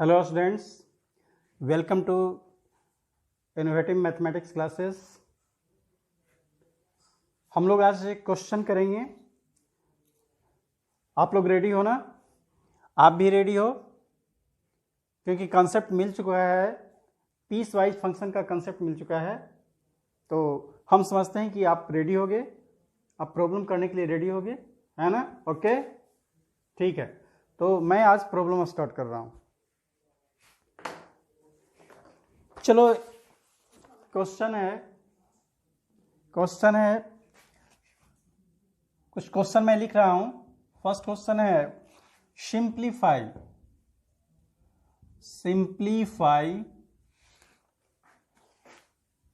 Hello students, welcome to innovative mathematics classes. हम लोग आज एक क्वेश्चन करेंगे। आप लोग रेडी हो ना? आप भी रेडी हो? क्योंकि कॉन्सेप्ट मिल चुका है, पीस वाइज फंक्शन का कॉन्सेप्ट मिल चुका है, तो हम समझते हैं कि आप रेडी होगे, आप प्रॉब्लम करने के लिए रेडी होगे, है ना? ओके, ठीक है। तो मैं आज प्रॉब्लम स्टार्ट कर रहा हूँ। चलो, क्वेश्चन है कुछ क्वेश्चन मैं लिख रहा हूं। फर्स्ट क्वेश्चन है simplify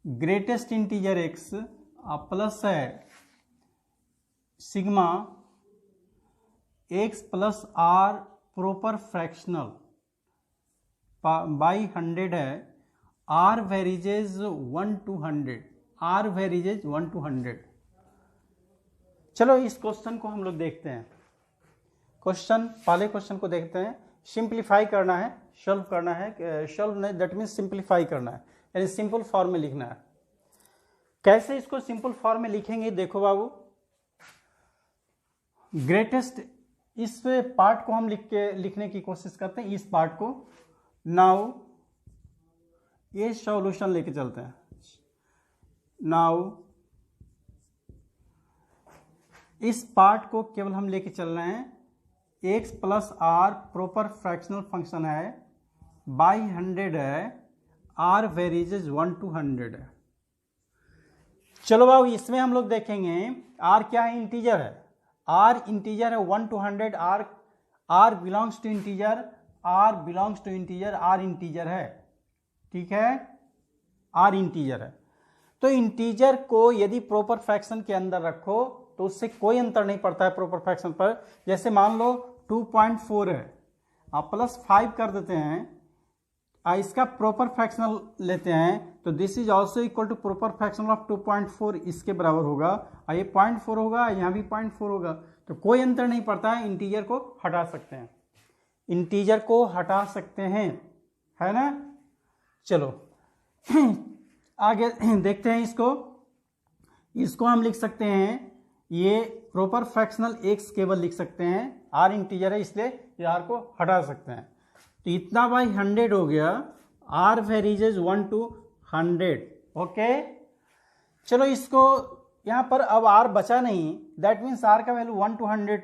greatest integer x plus है sigma x plus r proper fractional by 100 है। R वेरीजेज 1 to 100। चलो इस क्वेश्चन को हम लोग देखते हैं। पहले क्वेश्चन को देखते हैं। सिंप्लीफाई करना है, सॉल्व करना है। सॉल्व नहीं, दैट मीन्स सिंप्लीफाई करना है, यानी सिंपल फॉर्म में लिखना है। कैसे इसको सिंपल फॉर्म में लिखेंगे? देखो बाबू, ग्रेटेस्ट इस पार्ट को हम लिखने की कोशिश करते हैं, इस पार्ट को। नाउ ये सॉल्यूशन लेके चलते हैं। नाउ इस पार्ट को केवल हम लेके चल रहे हैं। x plus r proper fractional function है, बाई 100 है। r वेरीजेज 1 to 100 है। चलो बाबू, इसमें हम लोग देखेंगे r क्या है? इंटीजर है। r इंटीजर है 1 to 100। r belongs to integer, r integer है। ठीक है, r इंटीजर है। तो इंटीजर को यदि प्रॉपर फ्रैक्शन के अंदर रखो तो उससे कोई अंतर नहीं पड़ता है प्रॉपर फ्रैक्शन पर। जैसे मान लो 2.4 है, आप प्लस 5 कर देते हैं, इसका प्रॉपर फ्रैक्शनल लेते हैं, तो this is also equal to proper fractional of 2.4, इसके बराबर होगा। और ये 0.4 होगा, यहाँ भी 0.4 होगा, तो कोई अंतर नहीं पड़ता है। इंटीजर को हटा सकते हैं, है ना? चलो आगे देखते हैं। इसको हम लिख सकते हैं, ये प्रॉपर फ्रैक्शनल एक्स केवल लिख सकते हैं। आर इंटीजर है इसलिए ये आर को हटा सकते हैं। तो इतना बाई 100 हो गया। Are वेरीजेज 1 to 100। ओके, चलो इसको यहाँ पर अब आर बचा नहीं, दैट मीन्स आर का वैल्यू 1 to 100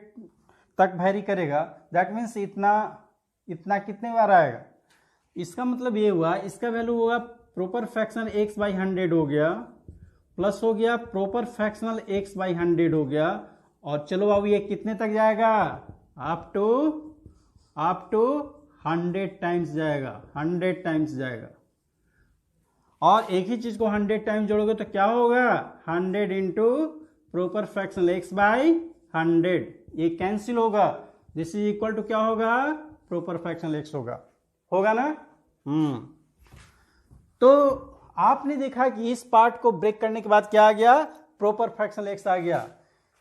तक वेरी करेगा। दैट मीन्स इतना कितने बार आएगा? इसका मतलब ये हुआ, इसका वैल्यू होगा प्रॉपर फ्रैक्शनल x बाई 100 हो गया, प्लस हो गया प्रॉपर फ्रैक्शनल x बाई 100 हो गया। और चलो बाबू, ये कितने तक जाएगा? अप टू 100 टाइम्स जाएगा, 100 टाइम्स जाएगा। और एक ही चीज को 100 टाइम्स जोड़ोगे तो क्या होगा? 100 into proper fractional x by 100, ये कैंसिल होगा। दिस इज इक्वल टू क्या होगा? प्रॉपर फ्रैक्शनल x होगा ना? तो आपने देखा कि इस पार्ट को ब्रेक करने के बाद क्या आ गया? प्रॉपर फ्रैक्शनल x आ गया।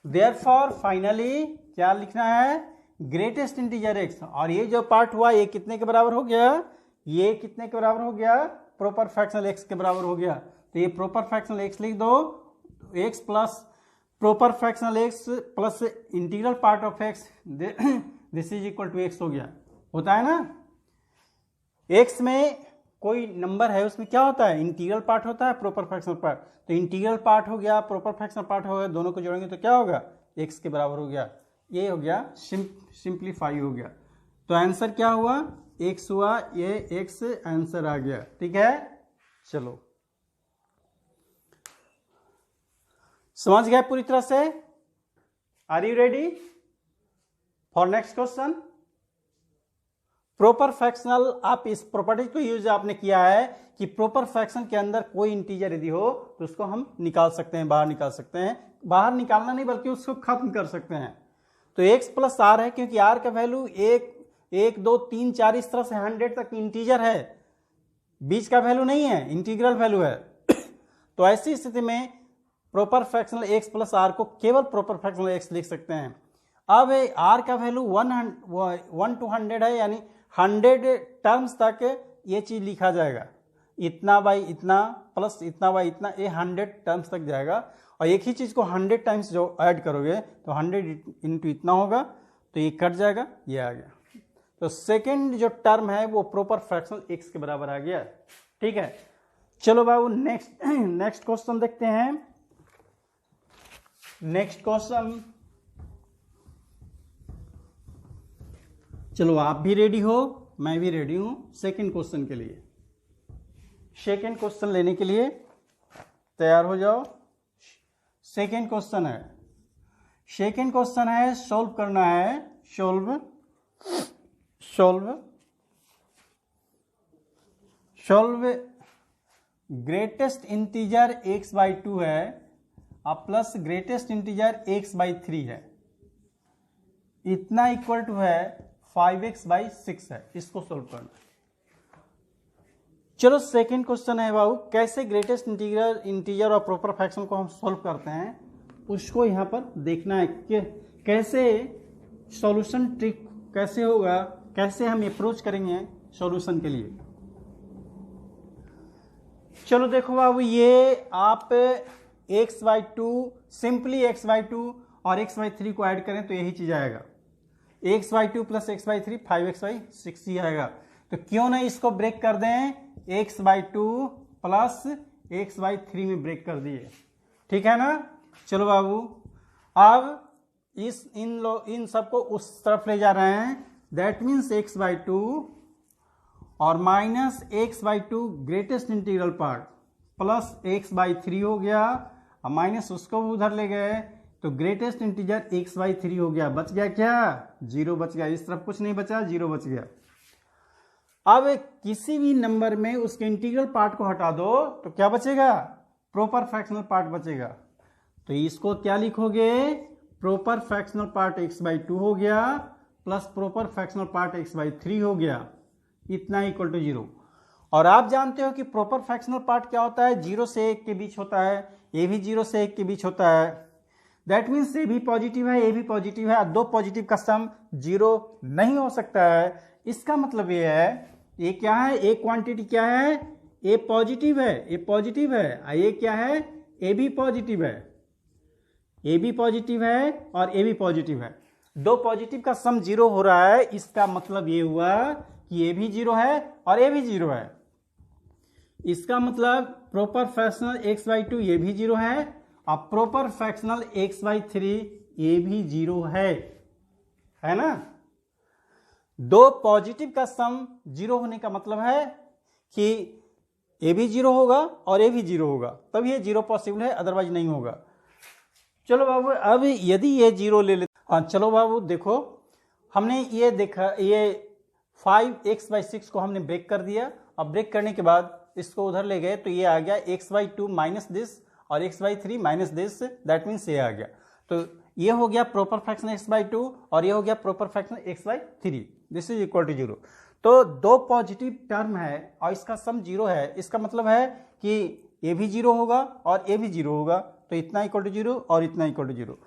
देयरफॉर फाइनली क्या लिखना है? Greatest integer x। और ये जो पार्ट हुआ, ये कितने के बराबर हो गया? ये कितने के बराबर हो गया? प्रॉपर फ्रैक्शनल x के बराबर हो गया। तो ये प्रॉपर फ्रैक्शनल x लिख दो, x plus proper fractional x plus integral part of x, this is equal to x हो गया। होता है ना? x में कोई नंबर है, उसमें क्या होता है? इंटीग्रल पार्ट होता है, प्रॉपर फ्रैक्शनल पार्ट। तो इंटीग्रल पार्ट हो गया, प्रॉपर फ्रैक्शनल पार्ट हो गया, दोनों को जोड़ेंगे तो क्या होगा? x के बराबर हो गया। ये हो गया सिंप्लीफाई हो गया। तो आंसर क्या हुआ? x हुआ, ये x आंसर आ गया। ठीक है, चलो समझ गए पूरी तरह से? Are you ready for next question? Proper fractional, आप इस प्रॉपर्टी को यूज आपने किया है कि प्रॉपर फ्रैक्शन के अंदर कोई इंटीजर यदि हो तो उसको हम निकाल सकते हैं, बाहर निकाल सकते हैं। बाहर निकालना नहीं बल्कि उसको खत्म कर सकते हैं। तो x प्लस आर है, क्योंकि r का वैल्यू 1 2 3 4 इस तरह से 100 तक इंटीजर है, बीच का वैल्यू नहीं है, इंटीग्रल वैल्यू है। तो ऐसी स्थिति में proper fractional x plus r को केवल प्रॉपर फ्रैक्शनल x लिख सकते हैं। अब r का वैल्यू 1 to 100 है, यानी 100 टर्म्स तक ये चीज लिखा जाएगा, इतना बाई इतना प्लस इतना बाई इतना, ये 100 टर्म्स तक जाएगा। और एक ही चीज को 100 टाइम्स जो ऐड करोगे तो 100 इंटू इतना होगा, तो ये कट जाएगा, ये आ गया। तो सेकेंड जो टर्म है वो प्रॉपर फ्रैक्शनल x के बराबर आ गया। ठीक है, चलो बाबू नेक्स्ट क्वेश्चन देखते हैं। नेक्स्ट क्वेश्चन, चलो आप भी रेडी हो, मैं भी रेडी हूं सेकेंड क्वेश्चन के लिए। सेकेंड क्वेश्चन लेने के लिए तैयार हो जाओ। सेकेंड क्वेश्चन है सॉल्व करना है, सॉल्व ग्रेटेस्ट इंटीजर x/2 है और प्लस ग्रेटेस्ट इंटीजर x/3 है, इतना इक्वल टू है 5x/6 है, इसको सॉल्व करना है। चलो सेकेंड क्वेश्चन है बाबू, कैसे ग्रेटेस्ट इंटीजर और प्रॉपर फ्रैक्शन को हम सॉल्व करते हैं उसको यहां पर देखना है कि कैसे सॉल्यूशन ट्रिक कैसे होगा, कैसे हम अप्रोच करेंगे सॉल्यूशन के लिए। चलो देखो बाबू, ये आप x/2 सिंपली x/2 और x/3 को ऐड करें तो यही चीज आएगा, x/2 प्लस x/3 5x/6 ही आएगा। तो क्यों नहीं इसको ब्रेक कर दें, x/2 प्लस x/3 में ब्रेक कर दिए, ठीक है ना। चलो बाबू, अब इन सबको उस तरफ ले जा रहे हैं, दैट मीन्स x/2 और minus x/2 greatest integral part plus x/3 हो गया, और माइनस उसको उधर ले गए तो ग्रेटेस्ट इंटीजर x/3 हो गया। बच गया क्या, 0 बच गया, इस तरफ कुछ नहीं बचा, 0 बच गया। अब किसी भी नंबर में उसके इंटीग्रल पार्ट को हटा दो तो क्या बचेगा, प्रॉपर फ्रैक्शनल पार्ट बचेगा। तो इसको क्या लिखोगे, प्रॉपर फ्रैक्शनल पार्ट x/2 हो गया plus proper fractional part x/3 हो गया, इतना इक्वल टू 0। और आप जानते हो कि प्रॉपर फ्रैक्शनल पार्ट क्या होता है, 0 से 1 के बीच होता है, ये भी 0 से 1 के बीच होता है। दैट मीन्स ये भी पॉजिटिव है, ये भी पॉजिटिव है, दो पॉजिटिव का सम 0 नहीं हो सकता है। इसका मतलब ये है, ये क्या है, ए क्वांटिटी क्या है, ए पॉजिटिव है, ए पॉजिटिव है, ये क्या है, ए भी पॉजिटिव है, ए भी पॉजिटिव है और ए भी पॉजिटिव है। दो पॉजिटिव का सम 0 हो रहा है, इसका मतलब ये हुआ कि ए भी 0 है और ए भी 0 है। इसका मतलब प्रॉपर फ्रैक्शनल x/2 ये भी 0 है और प्रॉपर फ्रैक्शनल x/3 ये भी 0 है ना। दो पॉजिटिव का सम 0 होने का मतलब है कि ए भी 0 होगा और ए भी 0 होगा, तब ये 0 पॉसिबल है, अदरवाइज नहीं होगा। चलो बाबू, अब यदि ये 0 ले लेते, हाँ चलो बाबू देखो, हमने ये देखा, ये 5x/6 को हमने ब्रेक कर दिया, अब ब्रेक करने के बाद इसको उधर ले गए तो ये आ गया x/2 माइनस दिस और x/3 minus this, that means ये आ गया। तो ये हो गया प्रॉपर फ्रैक्शन x/2 और ये हो गया proper fraction x/3, this is equal to 0। तो दो पॉजिटिव टर्म है और इसका सम 0 है, इसका मतलब है कि ये भी 0 होगा और ये भी 0 होगा, तो इतना इक्वल टू 0 और इतना इक्वल टू 0।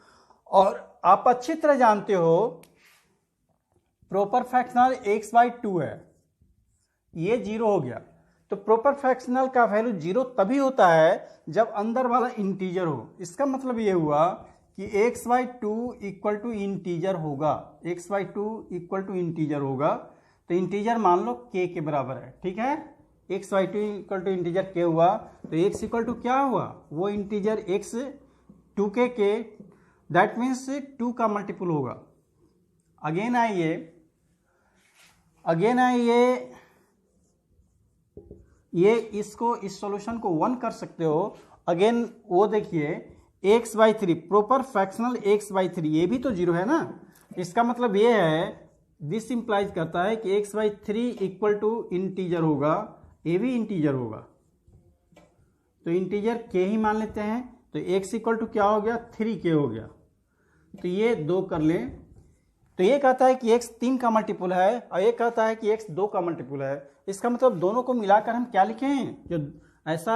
और आप अच्छी तरह जानते हो प्रॉपर फ्रैक्शनल x/2 है, ये 0 हो गया। तो प्रॉपर फ्रैक्शनल का वैल्यू 0 तभी होता है जब अंदर वाला इंटीजर हो। इसका मतलब ये हुआ कि x/2 इक्वल टू इंटीजर होगा, x/2 इक्वल टू इंटीजर होगा। तो इंटीजर मान लो k के बराबर है, ठीक है। x/2 equal to integer k हुआ, तो x इक्वल टू क्या हुआ, वो इंटीजर x 2k के, दैट मीन्स 2 का मल्टीपल होगा। अगेन आइए ये इसको, इस सॉल्यूशन को 1 कर सकते हो। अगेन वो देखिए x/3 प्रॉपर फ्रैक्शनल x/3, ये भी तो 0 है ना। इसका मतलब ये है, दिस इंप्लाइज करता है कि x/3 इक्वल टू इंटीजर होगा, ये भी इंटीजर होगा, तो इंटीजर k ही मान लेते हैं। तो x इक्वल टू क्या हो गया, 3k हो गया। तो ये 2 कर ले, तो ये कहता है कि x 3 का मल्टीपल है और ये कहता है कि x 2 का मल्टीपल है। इसका मतलब दोनों को मिलाकर हम क्या लिखें, जो ऐसा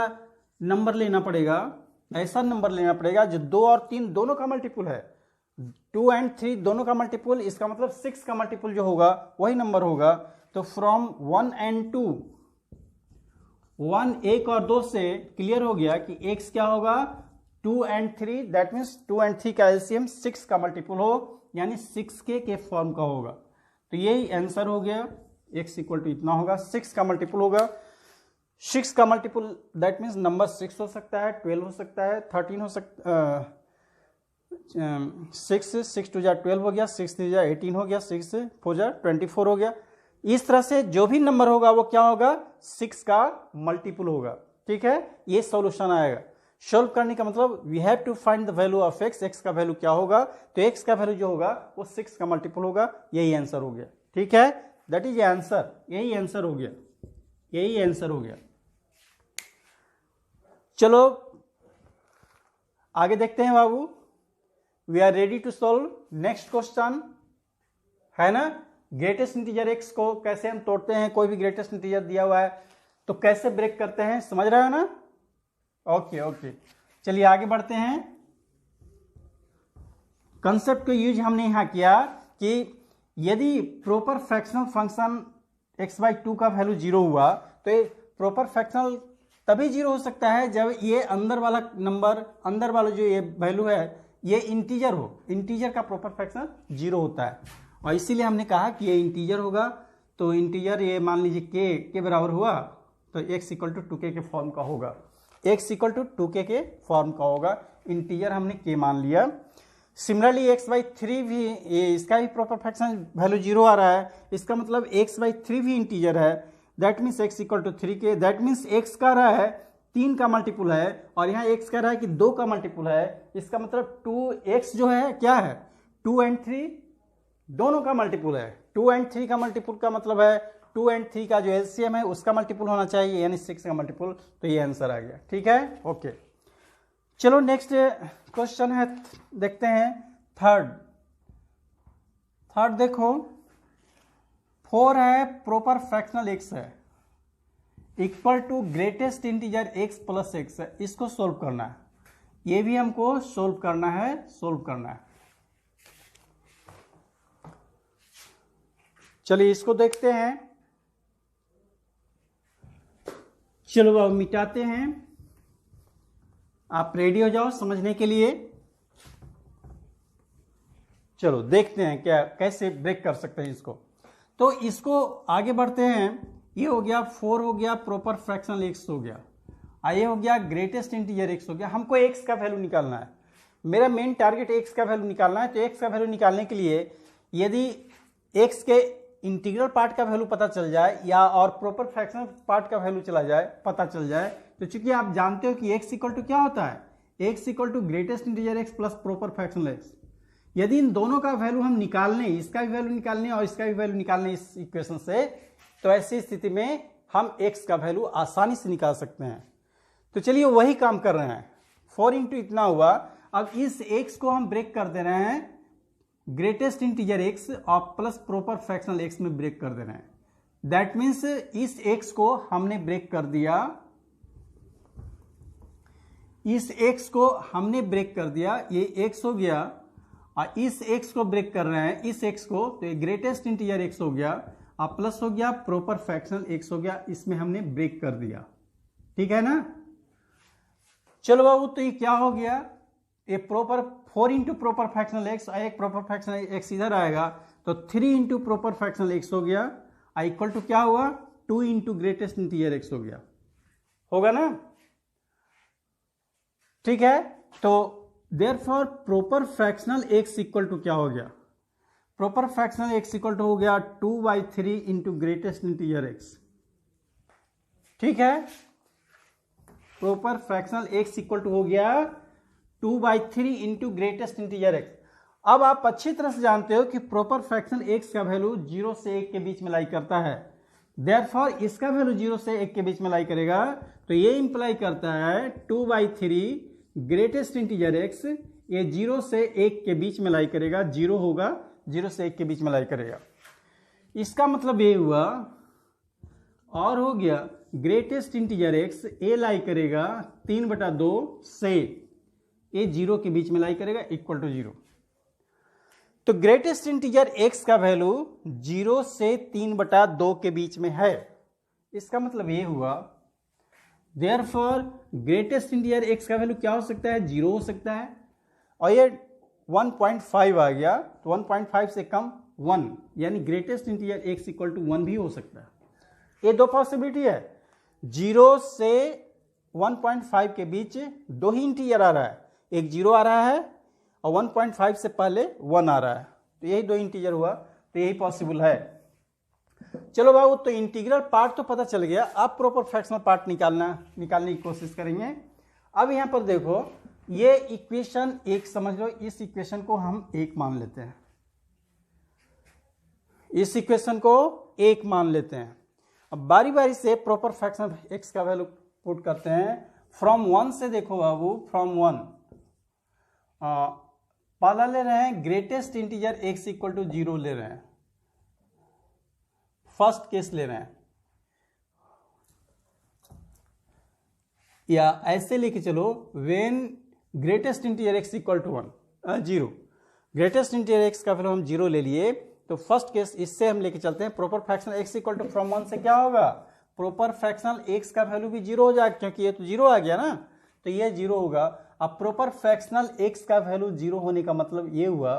नंबर लेना पड़ेगा, ऐसा नंबर लेना पड़ेगा जो 2 और 3 दोनों का मल्टीपल है, 2 और 3 दोनों का मल्टीपल, इसका मतलब 6 का मल्टीपल जो होगा वही नंबर होगा। तो फ्रॉम 1 and 2, 1 1 और 2 से क्लियर हो गया कि x क्या होगा 2 and 3, दैट मीन्स 2 and 3 का एलसीएम 6 का मल्टीपल हो, यानी 6k के फॉर्म का होगा। तो यही आंसर हो गया, x इक्वल टू इतना होगा, 6 का मल्टीपल होगा। 6 का मल्टीपल दैट मीन्स नंबर 6 हो सकता है, 12 हो सकता है, 13 हो सकता 6 टू जा 12 हो गया, 6 3 जा 18 हो गया, 6 4 जा 24 हो गया। इस तरह से जो भी नंबर होगा वो क्या होगा 6 का मल्टीपल होगा। ठीक है, ये सॉल्यूशन आएगा। सॉल्व करने का मतलब we have to find the value of x, x का वैल्यू क्या होगा, तो x का वैल्यू जो होगा वो 6 का मल्टीपल होगा। यही आंसर हो गया। ठीक है, दैट इज आंसर, यही आंसर हो गया, यही आंसर हो गया। चलो आगे देखते हैं बाबू। We are ready to solve next question, है ना। ग्रेटेस्ट इंटीजर x को कैसे हम तोड़ते हैं, कोई भी ग्रेटेस्ट इंटीजर दिया हुआ है तो कैसे ब्रेक करते हैं, समझ रहे हो ना। ओके ओके, चलिए आगे बढ़ते हैं। कंसेप्ट को यूज हमने यहां किया कि यदि प्रॉपर फ्रैक्शनल फंक्शन x/2 का वैल्यू 0 हुआ तो ये प्रॉपर फ्रैक्शनल तभी 0 हो सकता है जब ये अंदर वाला नंबर, अंदर वाला जो ये वैल्यू है ये इंटीजर हो। इंटीजर का प्रॉपर फ्रैक्शन 0 होता है, और इसीलिए हमने कहा कि ये इंटीजर होगा। तो इंटीजर ये मान लीजिए के बराबर हुआ तो x इक्वल टू 2k के फॉर्म का होगा, x इक्वल टू 2k के फॉर्म का होगा। इंटीजर हमने k मान लिया। सिमिलरली x/3 भी, ये इसका भी प्रॉपर फ्रैक्शन वैल्यू 0 आ रहा है, इसका मतलब x/3 भी इंटीजर है। That means x equal to 3k, that means x का रहा है 3 का मल्टीपल है और यहाँ x कह रहा है कि 2 का मल्टीपल है। इसका मतलब 2x जो है क्या है 2 and 3 दोनों का मल्टीपल है। 2 and 3 का मल्टीपल का मतलब है 2 and 3 का जो एलसीएम है उसका मल्टीपल होना चाहिए, यानी 6 का मल्टीपल। तो ये आंसर आ गया। ठीक है, ओके। चलो नेक्स्ट क्वेश्चन है, देखते हैं थर्ड देखो 4 है, प्रॉपर फ्रैक्शनल x है, equal to greatest integer x plus x है। इसको सोल्व करना है, ये भी हमको सोल्व करना है। चलिए इसको देखते हैं। चलो अब मिटाते हैं, आप रेडी हो जाओ समझने के लिए। चलो देखते हैं क्या कैसे ब्रेक कर सकते हैं इसको। तो इसको आगे बढ़ते हैं। ये हो गया 4 हो गया, प्रॉपर फ्रैक्शनल x हो गया, ये हो गया ग्रेटेस्ट इंटीजर x हो गया। हमको x का वैल्यू निकालना है, मेरा मेन टारगेट x का वैल्यू निकालना है। तो x का वैल्यू निकालने के लिए यदि x के इंटीग्रल पार्ट का वैल्यू पता चल जाए या और प्रॉपर फ्रैक्शनल पार्ट का वैल्यू पता चल जाए, तो चूंकि आप जानते हो कि x इक्वल टू क्या होता है, x equal to greatest integer x plus proper fractional x। यदि इन दोनों का वैल्यू हम निकाल लें, इसका भी वैल्यू निकाल लें और इसका भी वैल्यू निकाल लें इस इक्वेशन से, तो ऐसी स्थिति में हम x का वैल्यू आसानी से निकाल सकते हैं। तो चलिए वही काम कर रहे हैं। 4 इंटू इतना हुआ, अब इस x को हम ब्रेक कर दे रहे हैं ग्रेटेस्ट इंटीजर x और प्लस प्रॉपर फ्रैक्शनल x में ब्रेक कर दे रहे हैं। दैट मीन्स इस x को हमने ब्रेक कर दिया, इस x को हमने ब्रेक कर दिया, ये x हो गया, और इस x को ब्रेक कर रहे हैं, इस x को, तो ये ग्रेटेस्ट इंटीजर x हो गया और प्लस हो गया प्रॉपर फ्रैक्शनल x हो गया, इसमें हमने ब्रेक कर दिया। ठीक है ना। चलो बाबू, तो ये क्या हो गया, ये proper 4 into proper fractional x और एक प्रॉपर फ्रैक्शनल x इधर आएगा, तो 3 इंटू प्रॉपर फ्रैक्शनल x हो गया, इक्वल टू क्या हुआ 2 इंटू ग्रेटेस्ट इंटीजर x हो गया, होगा ना। ठीक है, तो therefore proper fractional x equal to क्या हो गया, proper fractional x equal to हो गया 2/3 इंटू ग्रेटेस्ट इंटीजर x। ठीक है, proper fractional x equal to हो गया 2/3 इंटू ग्रेटेस्ट इंटीजर x। अब आप अच्छी तरह से जानते हो कि प्रॉपर फ्रैक्शनल x का वैल्यू 0 से 1 के बीच में लाई करता है, देयरफॉर इसका वैल्यू 0 से 1 के बीच में लाई करेगा। तो ये इंप्लाई करता है 2/3 ग्रेटेस्ट इंटीजर x, ये 0 से 1 के बीच में लाई करेगा, 0 होगा, 0 से 1 के बीच में लाई करेगा। इसका मतलब ये हुआ, और हो गया ग्रेटेस्ट इंटीजर x ए लाई करेगा 3/2 से, ये 0 के बीच में लाई करेगा, इक्वल टू 0। तो ग्रेटेस्ट इंटीजर x का वैल्यू 0 से 3/2 के बीच में है। इसका मतलब ये हुआ देयरफॉर ग्रेटेस्ट इंटीजर x का वैल्यू क्या हो सकता है, 0 हो सकता है। और ये 1.5 आ गया तो 1.5 से कम 1, यानी greatest integer x equal to 1 भी हो सकता है। ये दो पॉसिबिलिटी है, 0 से 1.5 के बीच दो ही इंटीजर आ रहा है, एक 0 आ रहा है और 1.5 से पहले 1 आ रहा है, तो यही दो इंटीजर हुआ, तो यही पॉसिबल है। चलो बाबू, तो इंटीग्रल पार्ट तो पता चल गया, अब प्रॉपर फ्रैक्शनल पार्ट निकालने की कोशिश करेंगे। अब यहां पर देखो, ये इक्वेशन एक समझ लो, इस इक्वेशन को हम एक मान लेते हैं, इस इक्वेशन को एक मान लेते हैं। अब बारी बारी से प्रॉपर फ्रैक्शनल एक्स का वैल्यू पुट करते हैं। फ्रॉम 1 से देखो बाबू, फ्रॉम 1 पहला ले रहे हैं greatest integer x equal to 0 ले रहे हैं, फर्स्ट केस ले रहे हैं, या ऐसे लेके चलो when greatest integer x equal to 0, greatest integer x का वैल्यू हम 0 ले लिए, तो फर्स्ट केस इससे हम लेके चलते हैं proper fractional x equal to from 1 से क्या होगा, प्रॉपर फ्रैक्शनल x का वैल्यू भी 0 हो जाएगा, क्योंकि ये तो 0 आ गया ना, तो ये 0 होगा। अब प्रॉपर फ्रैक्शनल x का वैल्यू 0 होने का मतलब ये हुआ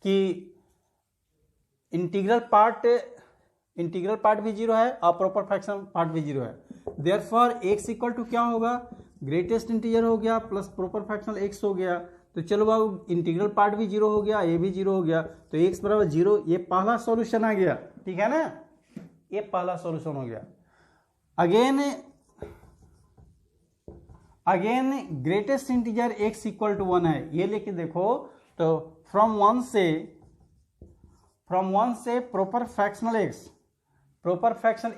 कि इंटीग्रल पार्ट भी 0 है और प्रॉपर फ्रैक्शनल पार्ट भी 0 है। देयरफॉर x इक्वल टू क्या होगा, ग्रेटेस्ट इंटीजर हो गया प्लस प्रॉपर फ्रैक्शनल x हो गया। तो चलो बाबू, इंटीग्रल पार्ट भी 0 हो गया, ये भी 0 हो गया, तो x बराबर 0, ये पहला सॉल्यूशन आ गया, ठीक है ना, ये पहला सॉल्यूशन हो गया। Again greatest integer x equal to 1 है, ये लेके देखो, तो फ्रॉम 1 से proper fractional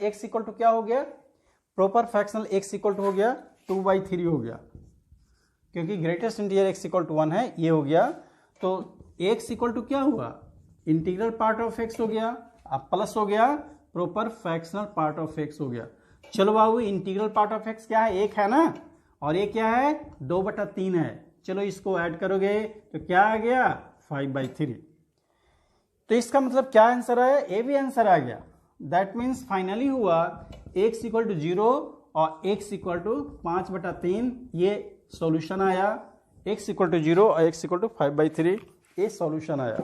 x equal to क्या हो गया, proper fractional x equal to हो गया 2/3 हो गया, क्योंकि greatest integer x equal to 1 है, ये हो गया। तो x इक्वल टू क्या हुआ, इंटीग्रल पार्ट ऑफ x हो गया, अब प्लस हो गया proper fractional part of x हो गया। चलो बाबू, इंटीग्रल पार्ट ऑफ x क्या है, 1 है ना, और ये क्या है 2/3 है। चलो इसको ऐड करोगे तो क्या आ गया 5/3। तो इसका मतलब क्या आंसर आया, ये भी आंसर आ गया। दैट मीन्स फाइनली हुआ x इक्वल टू 0 और x इक्वल टू 5/3, ये सॉल्यूशन आया। x इक्वल टू 0 और x इक्वल टू 5/3, ये सॉल्यूशन आया।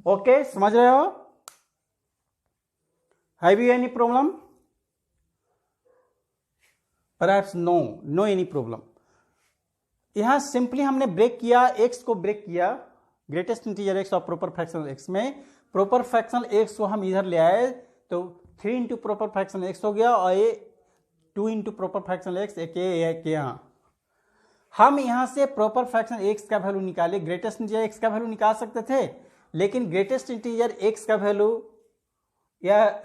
ओके, समझ रहे हो? Have you any problem? Perhaps no any problem। यहां सिंपली हमने ब्रेक किया, x को ब्रेक किया ग्रेटेस्ट इंटीजर x और प्रॉपर फ्रैक्शनल x में। प्रॉपर फ्रैक्शनल x को हम इधर ले आए, तो 3 इंटू प्रॉपर फ्रैक्शनल x हो गया, और ये 2 इंटू प्रॉपर फ्रैक्शनल x, एक यहां हम यहां से प्रॉपर फ्रैक्शनल x का वैल्यू निकाले, ग्रेटेस्ट इंटीजर x का वैल्यू निकाल सकते थे, लेकिन ग्रेटेस्ट इंटीजर x का वैल्यू या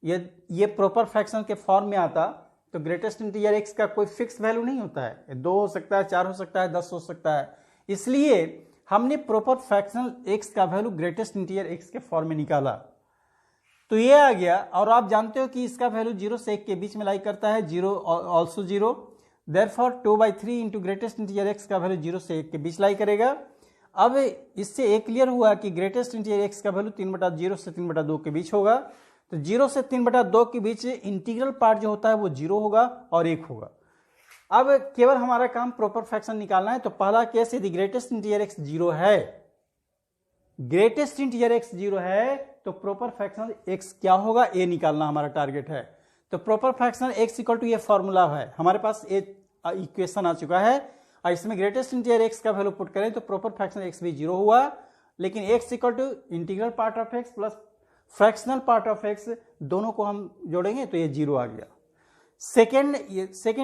ये प्रॉपर फ्रैक्शनल के फॉर्म में आता, तो ग्रेटेस्ट इंटीजर x का कोई फिक्स वैल्यू नहीं होता है, 2 हो सकता है, 4 हो सकता है, 10 हो सकता है। इसलिए हमने प्रॉपर फ्रैक्शनल x का वैल्यू ग्रेटेस्ट इंटीजर x के फॉर्म में निकाला, तो ये आ गया। और आप जानते हो कि इसका वैल्यू 0 से 1 के बीच में लाई करता है, 0 also 0, therefore 2/3 into greatest integer x का वैल्यू 0 से 1 के बीच लाई करेगा। अब इससे ये क्लियर हुआ कि ग्रेटेस्ट इंटीजर x का वैल्यू 3/0 से 3/2 के बीच होगा, तो 0 से 3/2 के बीच इंटीग्रल पार्ट जो होता है वो 0 होगा और 1 होगा। अब केवल हमारा काम प्रॉपर फ्रैक्शन निकालना है। तो पहला केस, यदि ग्रेटेस्ट इंटीजर x 0 है, ग्रेटेस्ट इंटीजर x 0 है, तो प्रॉपर फ्रैक्शनल x क्या होगा, ये निकालना हमारा टारगेट है। तो proper fractional x equal to ये फॉर्मूला है, हमारे पास ये इक्वेशन आ चुका है, और इसमें ग्रेटेस्ट इंटीजर x का वैल्यू पुट करें तो प्रॉपर फ्रैक्शनल x भी 0 हुआ, लेकिन x equal to integral part of x plus fractional part of x, दोनों को हम जोड़ेंगे तो ये 0 आ गया। सेकेंड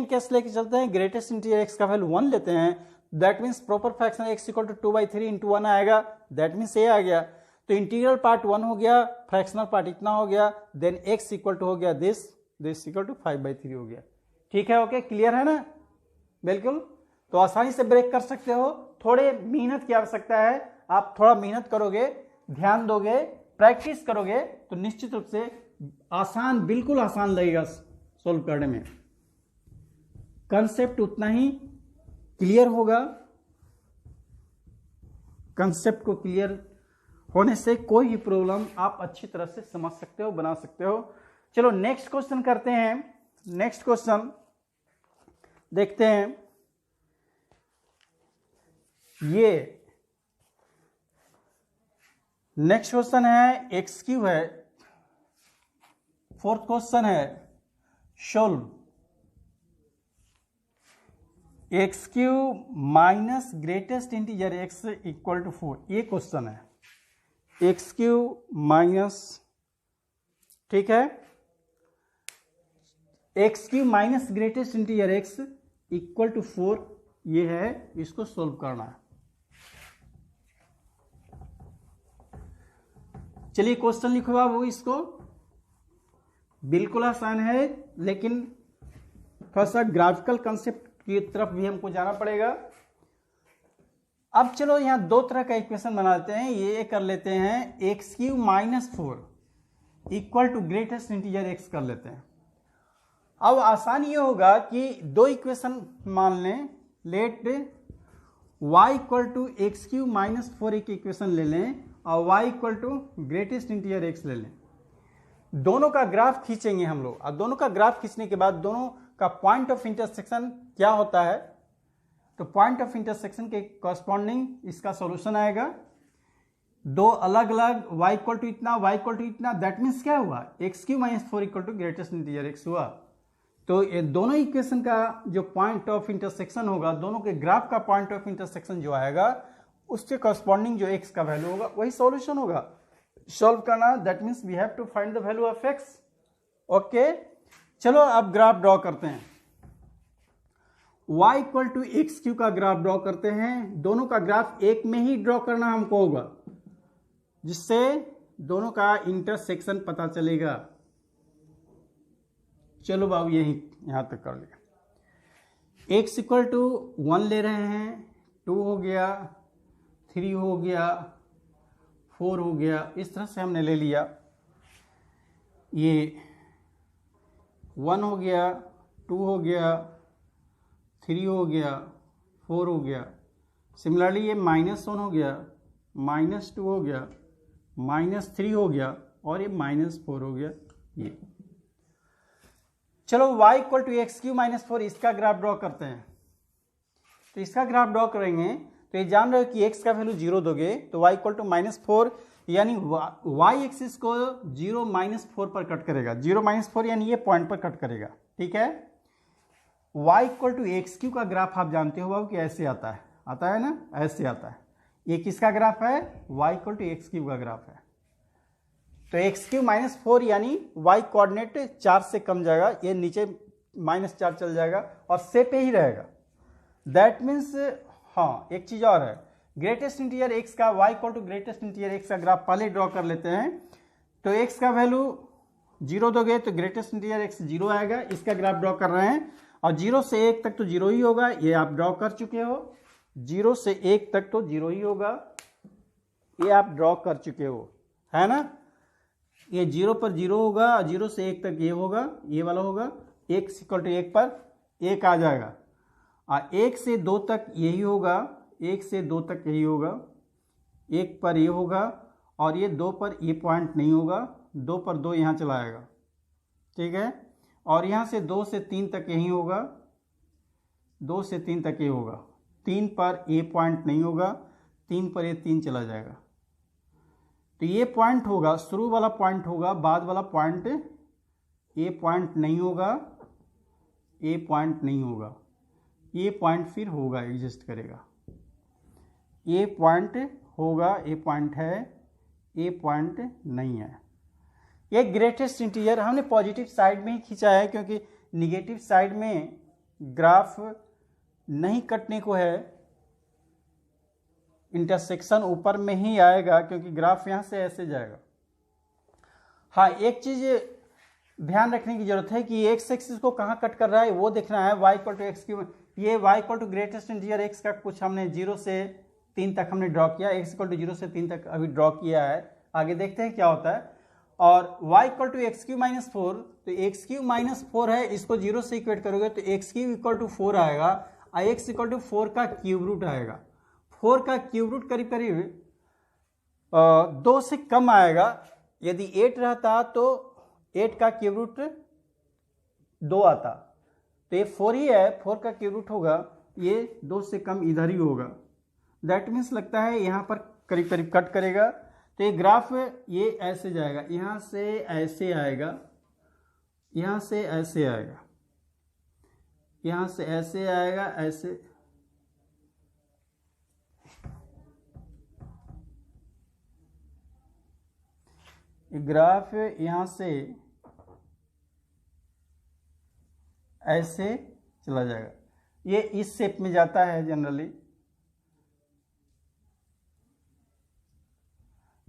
केस लेके चलते हैं, ग्रेटेस्ट इंटीजर x का वैल्यू 1 लेते हैं, that means proper fractional x equal to 2/3 into 1 आएगा, दैट मीन्स ये आ गया। तो इंटीग्रल पार्ट 1 हो गया, फ्रैक्शनल पार्ट इतना हो गया, देन x इक्वल टू हो गया दिस इक्वल टू 5/3 हो गया। ठीक है, ओके, क्लियर है ना? बिल्कुल, तो आसानी से ब्रेक कर सकते हो। थोड़े मेहनत की आवश्यकता है, आप थोड़ा मेहनत करोगे, ध्यान दोगे, प्रैक्टिस करोगे, तो निश्चित रूप से आसान, बिल्कुल आसान लगेगा सोल्व करने में। कंसेप्ट उतना ही क्लियर होगा, कंसेप्ट को क्लियर होने से कोई भी प्रॉब्लम आप अच्छी तरह से समझ सकते हो, बना सकते हो। चलो नेक्स्ट क्वेश्चन करते हैं। नेक्स्ट क्वेश्चन देखते हैं। ये नेक्स्ट क्वेश्चन है एक्स क्यूब है। फोर्थ क्वेश्चन है solve x cube minus greatest integer x equal to 4। ये क्वेश्चन है एक्स क्यूब माइनस, ठीक है, x cube minus greatest integer x equal to 4, ये है, इसको सोल्व करना है। चलिए क्वेश्चन लिखो बाबू। इसको बिल्कुल आसान है, लेकिन थोड़ा सा ग्राफिकल कंसेप्ट की तरफ भी हमको जाना पड़ेगा। अब चलो यहां दो तरह का इक्वेशन बनाते हैं। ये कर लेते हैं x cube minus 4 equal to greatest integer x कर लेते हैं। अब आसान ये होगा कि दो इक्वेशन मान लें, let y equal to x cube minus 4 एक इक्वेशन ले लें और y equal to greatest integer x ले लें। दोनों का ग्राफ खींचेंगे हम लोग, और दोनों का ग्राफ खींचने के बाद दोनों का पॉइंट ऑफ इंटरसेक्शन क्या होता है, तो पॉइंट ऑफ इंटरसेक्शन के कॉरस्पॉन्डिंग इसका सॉल्यूशन आएगा। दो अलग अलग y इक्वल टू इतना, y इक्वल टू इतना, दैट मीन्स क्या हुआ, x cube minus 4 equal to greatest integer x हुआ। तो ये दोनों इक्वेशन का जो पॉइंट ऑफ इंटरसेक्शन होगा, दोनों के ग्राफ का पॉइंट ऑफ इंटरसेक्शन जो आएगा, उसके कॉरस्पॉन्डिंग जो x का वैल्यू होगा वही सॉल्यूशन होगा। सॉल्व करना, that means we have to find the value of x। Okay, चलो अब ग्राफ ड्रॉ करते हैं। y equal to x cube का ग्राफ ड्रॉ करते हैं। दोनों का ग्राफ एक में ही ड्रॉ करना हमको होगा, जिससे दोनों का इंटरसेक्शन पता चलेगा। चलो बाबू यहां तक कर लिया। x इक्वल टू 1 ले रहे हैं, 2 हो गया, 3 हो गया, 4 हो गया, इस तरह से हमने ले लिया। ये 1 हो गया, 2 हो गया, 3 हो गया, 4 हो गया। सिमिलरली ये -1 हो गया, -2 हो गया, -3 हो गया, और ये -4 हो गया। ये चलो y equal to x cube minus 4 इसका ग्राफ ड्रॉ करते हैं। तो इसका ग्राफ ड्रॉ करेंगे तो ये जान रहे हो कि x का वैल्यू 0 दोगे तो y इक्वल टू -4, यानी y एक्सिस को 0 -4 पर कट करेगा। 0 -4 यानी ये पॉइंट पर कट करेगा, ठीक है। y equal to x cube का ग्राफ आप जानते हो कि ऐसे आता है ना, ऐसे आता है। ये किसका ग्राफ है, y equal to x cube का ग्राफ है। तो एक्स क्यू -4 यानी y कोऑर्डिनेट 4 से कम जाएगा, ये नीचे -4 चल जाएगा और सेप पे ही रहेगा। दैट मीन्स, हाँ एक चीज और है, ग्रेटेस्ट इंटीजर x का y equal to greatest integer x का ग्राफ पहले ड्रॉ कर लेते हैं। तो x का वैल्यू 0 दोगे तो ग्रेटेस्ट इंटीजर x 0 आएगा। इसका ग्राफ ड्रॉ कर रहे हैं, और 0 से 1 तक तो 0 ही होगा, ये आप ड्रॉ कर चुके हो। 0 से 1 तक तो 0 ही होगा, ये आप ड्रॉ कर चुके हो, है ना। ये 0 पर 0 होगा, 0 से 1 तक ये होगा, ये वाला होगा। x इक्वल टू 1 पर 1 आ जाएगा, और 1 से 2 तक यही होगा, 1 से 2 तक यही होगा, 1 पर ये होगा, और ये 2 पर ये पॉइंट नहीं होगा, 2 पर 2 यहाँ चला आएगा, ठीक है। और यहाँ से 2 से 3 तक यही होगा, 2 से 3 तक ये होगा, 3 पर ये पॉइंट नहीं होगा, 3 पर ये 3 चला जाएगा। तो ये पॉइंट होगा, शुरू वाला पॉइंट होगा, बाद वाला पॉइंट, ये पॉइंट नहीं होगा, ये पॉइंट नहीं होगा, ये पॉइंट फिर होगा, एग्जिस्ट करेगा। ये पॉइंट होगा, ये पॉइंट है, ये पॉइंट नहीं है। ये ग्रेटेस्ट इंटीजर हमने पॉजिटिव साइड में ही खींचा है, क्योंकि निगेटिव साइड में ग्राफ नहीं कटने को है, इंटरसेक्शन ऊपर में ही आएगा, क्योंकि ग्राफ यहाँ से ऐसे जाएगा। हाँ एक चीज ध्यान रखने की जरूरत है कि एक्स एक्सिस को कहाँ कट कर रहा है वो देखना है। y equal to x cube, ये y equal to greatest integer x का कुछ हमने 0 से 3 तक हमने ड्रॉ किया, x इक्वल टू 0 से 3 तक अभी ड्रॉ किया है, आगे देखते हैं क्या होता है। और y equal to x cube minus 4, तो एक्स क्यू -4 है, इसको 0 से इक्वेट करोगे तो एक्स क्यू इक्वल टू 4 आएगा, और x इक्वल टू 4 का क्यूब रूट आएगा। 4 का क्यूब रूट करीब करीब 2 से कम आएगा। यदि 8 रहता तो 8 का क्यूब रूट 2 आता, तो ये 4 ही है, 4 का क्यूब रूट होगा, ये 2 से कम इधर ही होगा। दैट मीन्स लगता है यहाँ पर करीब करीब कट करेगा। तो ये ग्राफ ये ऐसे जाएगा, यहाँ से ऐसे आएगा, यहाँ से ऐसे आएगा, यहाँ से ऐसे आएगा, ऐसे ग्राफ यहाँ से ऐसे चला जाएगा। ये इस शेप में जाता है जनरली।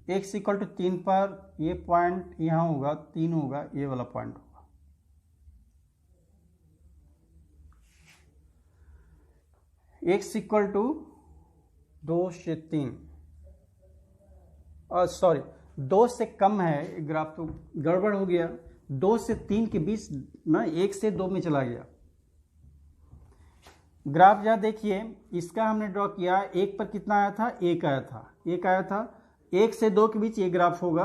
x इक्वल टू 3 पर ये पॉइंट यहाँ होगा, 3 होगा, ये वाला पॉइंट होगा। x इक्वल टू 2 से 3, और सॉरी 2 से कम है, ग्राफ तो गड़बड़ हो गया। 2 से 3 के बीच ना 1 से 2 में चला गया ग्राफ। जहाँ देखिए इसका हमने ड्रॉ किया, 1 पर कितना आया था, 1 आया था, 1 आया था। 1 से 2 के बीच ये ग्राफ होगा।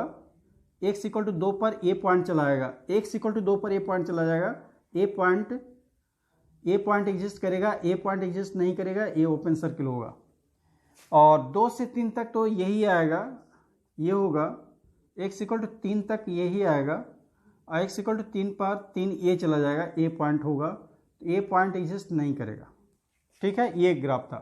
x इक्वल टू 2 पर ए पॉइंट चला आएगा, x इक्वल टू 2 पर ए पॉइंट चला जाएगा। ए पॉइंट एग्जिस्ट करेगा, ए पॉइंट एग्जिस्ट नहीं करेगा, ये ओपन सर्किल होगा। और 2 से 3 तक तो यही आएगा, ये होगा। x इक्वल टू 3 तक यही आएगा, और x इक्वल टू 3 पर 3 ये चला जाएगा, ए पॉइंट होगा, तो ए पॉइंट एग्जिस्ट नहीं करेगा। ठीक है, ये ग्राफ था।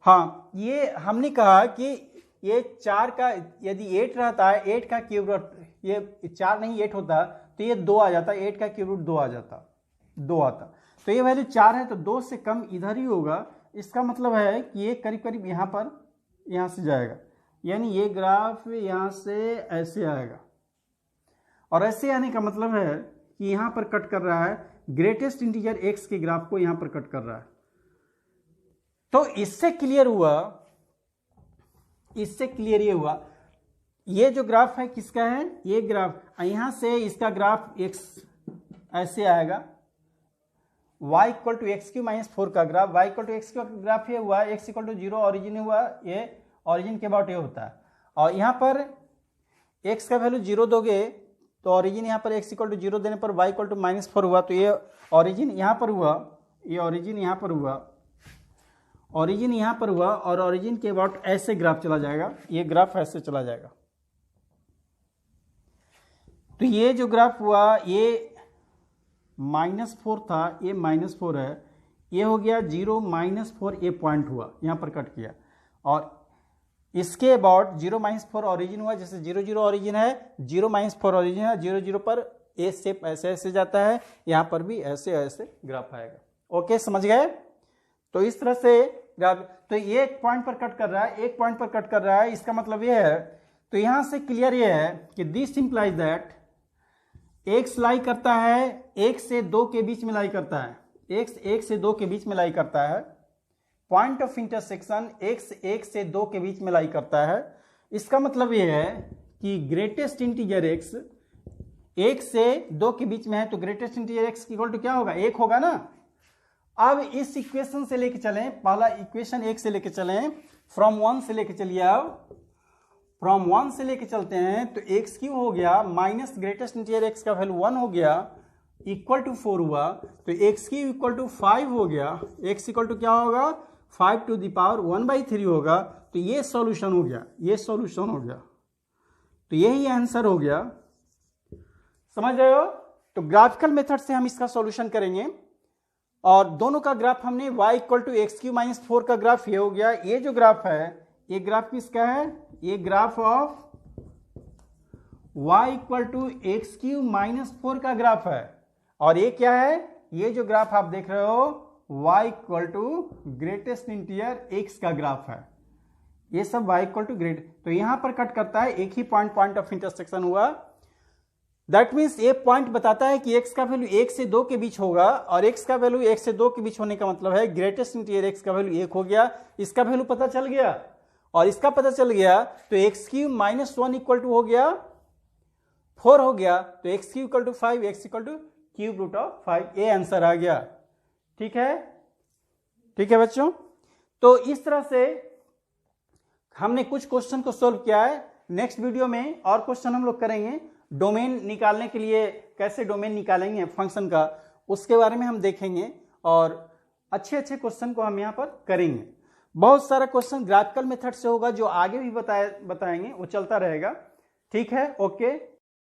हाँ, ये हमने कहा कि ये 4 का यदि 8 रहता है, 8 का क्यूब रूट, ये 4 नहीं 8 होता तो ये 2 आ जाता, 8 का क्यूब रूट 2 आ जाता, 2 आता। तो ये वैल्यू 4 है, तो 2 से कम इधर ही होगा। इसका मतलब है कि ये करीब करीब यहाँ पर, यहाँ से जाएगा, यानी ये ग्राफ यहाँ से ऐसे आएगा। और ऐसे आने का मतलब है कि यहाँ पर कट कर रहा है, ग्रेटेस्ट इंटीजर x के ग्राफ को यहाँ पर कट कर रहा है। तो इससे क्लियर हुआ, इससे क्लियर ये हुआ, ये जो ग्राफ है किसका है, ये ग्राफ, यहां से इसका ग्राफ x ऐसे आएगा, y equal to x cube minus 4 का graph, y equal to x cube का ग्राफ ये हुआ, x इक्वल टू 0 ऑरिजिन हुआ, ये ऑरिजिन के अबाउट ये होता है। और यहाँ पर x का वैल्यू 0 दोगे तो ऑरिजिन यहाँ पर x इक्वल टू 0 देने पर y इक्वल टू -4 हुआ, तो ये ऑरिजिन यहाँ पर हुआ, ये ऑरिजिन यहाँ पर हुआ, ऑरिजिन यहाँ पर हुआ, और ऑरिजिन के अबाउट ऐसे ग्राफ चला जाएगा, ये ग्राफ ऐसे चला जाएगा। तो ये जो ग्राफ हुआ ये -4 था, ये -4 है, ये हो गया 0 -4, ये पॉइंट हुआ, यहाँ पर कट किया। और इसके अबाउट 0 -4 ऑरिजिन हुआ, जैसे 0 0 ऑरिजिन है, 0 -4 ऑरिजिन है, 0 0 पर ए शेप ऐसे ऐसे जाता है, यहाँ पर भी ऐसे ऐसे ग्राफ आएगा। ओके, समझ गए? तो इस तरह से ग्राफ, तो ये एक पॉइंट पर कट कर रहा है, एक पॉइंट पर कट कर रहा है, इसका मतलब ये है। तो यहां से क्लियर ये है कि दिस इंप्लाइज दैट x लाई करता है 1 से 2 के बीच में लाई करता है, x 1 से 2 के बीच में लाई करता है, पॉइंट ऑफ इंटरसेक्शन x 1 से 2 के बीच में लाई करता है। इसका मतलब ये है कि ग्रेटेस्ट इंटीजर x 1 से 2 के बीच में है, तो greatest integer x equal to क्या होगा, 1 होगा ना। अब इस इक्वेशन से लेके चलें, पहला इक्वेशन 1 से लेके चलें, फ्रॉम 1 से लेके चलिए, अब फ्रॉम 1 से लेके चलते हैं, तो x क्यों हो गया, माइनस ग्रेटेस्ट इंटीजर x का वैल्यू 1 हो गया, इक्वल टू 4 हुआ, तो x की इक्वल टू 5 हो गया, x इक्वल टू क्या होगा, 5 टू द पावर 1/3 होगा। तो ये सॉल्यूशन हो गया, ये सॉल्यूशन हो गया, तो यही आंसर हो गया। समझ रहे हो? तो ग्राफिकल मेथड से हम इसका सॉल्यूशन करेंगे, और दोनों का ग्राफ हमने y equal to x cube minus 4 का ग्राफ ये हो गया। ये जो ग्राफ है, ये ग्राफ किसका है, ये graph of y equal to x cube minus 4 का ग्राफ है। और ये क्या है, ये जो ग्राफ आप देख रहे हो y equal to greatest integer x का ग्राफ है, ये सब y इक्वल टू ग्रेट। तो यहां पर कट करता है, एक ही पॉइंट ऑफ इंटरसेक्शन हुआ। दैट मीन्स ये पॉइंट बताता है कि x का वैल्यू 1 से 2 के बीच होगा, और x का वैल्यू 1 से 2 के बीच होने का मतलब है ग्रेटेस्ट इंटीजर x का वैल्यू 1 हो गया। इसका वैल्यू पता चल गया, और इसका पता चल गया, तो x cube minus 1 equal to हो गया 4 हो गया, तो x cube equal to 5, x equal to cube root of 5, ये आंसर आ गया। ठीक है, ठीक है बच्चों। तो इस तरह से हमने कुछ क्वेश्चन को सोल्व किया है। नेक्स्ट वीडियो में और क्वेश्चन हम लोग करेंगे। डोमेन निकालने के लिए कैसे डोमेन निकालेंगे फंक्शन का, उसके बारे में हम देखेंगे और अच्छे अच्छे क्वेश्चन को हम यहाँ पर करेंगे। बहुत सारा क्वेश्चन ग्राफिकल मेथड से होगा जो आगे भी बताएंगे, वो चलता रहेगा। ठीक है, ओके।